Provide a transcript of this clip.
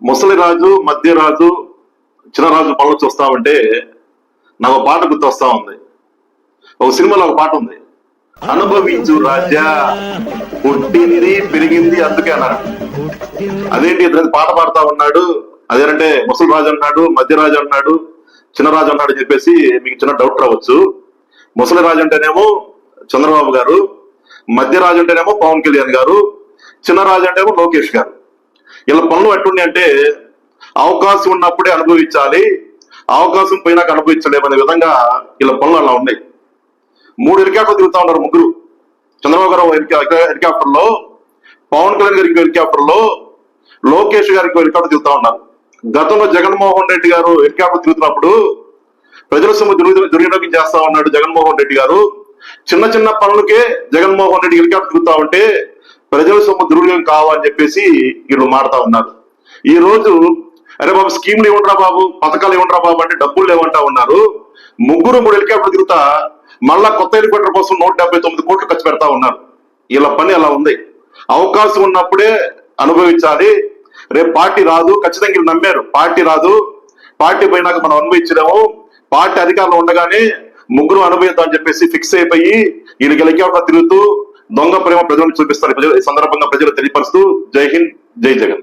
ముసలిరాజు, మధ్యరాజు, చిన్నరాజు పనులు చూస్తా ఉంటే నాకు పాట గుర్తొస్తా ఉంది. ఒక సినిమాలో ఒక పాట ఉంది, అనుభవించు రాజా, పుట్టింది పెరిగింది అందుకే అన్నాడు. అదేంటి ఇద్దరు పాట పాడుతా ఉన్నాడు, అదేంటంటే ముసలిరాజు అన్నాడు, మధ్యరాజు అన్నాడు, చిన్నరాజు అన్నాడు అని చెప్పేసి మీకు చిన్న డౌట్ రావచ్చు. ముసలిరాజు అంటేనేమో చంద్రబాబు గారు, మధ్యరాజు అంటేనేమో పవన్ కళ్యాణ్ గారు, చిన్నరాజు అంటేమో లోకేష్ గారు. ఇలా పనులు ఎట్లున్నాయి అంటే అవకాశం ఉన్నప్పుడే అనుభవించాలి, అవకాశం పోయినాక అనుభవించలేమనే విధంగా ఇలా పనులు అలా ఉన్నాయి. 3 హెలికాప్టర్ తిరుగుతా ఉన్నారు ముగ్గురు. చంద్రబాబు గారు హెలికాప్టర్ లో, పవన్ కళ్యాణ్ గారి హెలికాప్టర్ లో, లోకేష్ గారికి హెలికాప్టర్ తిరుగుతా ఉన్నారు. గతంలో జగన్మోహన్ రెడ్డి గారు హెలికాప్టర్ తిరుగుతున్నప్పుడు ప్రజల సొమ్ము దుర్వినియోగం చేస్తా ఉన్నాడు జగన్మోహన్ రెడ్డి గారు. చిన్న చిన్న పనులకే జగన్మోహన్ రెడ్డి హెలికాప్టర్ తిరుగుతా ఉంటే ప్రజల సొమ్ము దుర్వినియోగం కావాలని చెప్పేసి వీళ్ళు మారుతా ఉన్నారు. ఈ రోజు అరే బాబు స్కీమ్లు ఇవ్వండిరా బాబు, పథకాలు ఇవ్వండిరా బాబు అంటే డబ్బులు లేవంటా ఉన్నారు. 3 హెలికాప్టర్ తిరుగుతా మళ్ళా కొత్త హెలికాప్టర్ కోసం 179 కోట్లు ఖర్చు పెడతా ఉన్నారు. ఇలా పని అలా ఉంది. అవకాశం ఉన్నప్పుడే అనుభవించాలి. రేపు పార్టీ రాదు, ఖచ్చితంగా వీళ్ళు నమ్మారు పార్టీ రాదు, పార్టీ పోయినాక మనం అనుభవించలేము, పార్టీ అధికారంలో ఉండగానే ముగ్గురు అనుభవిద్దాం అని చెప్పేసి ఫిక్స్ అయిపోయి వీళ్ళకి హెలికాప్టర్ తిరుగుతూ దొంగ ప్రేమ ప్రజలను చూపిస్తారు. ఈ సందర్భంగా ప్రజలు తెలియపరుస్తూ జై హింద్, జై జగన్.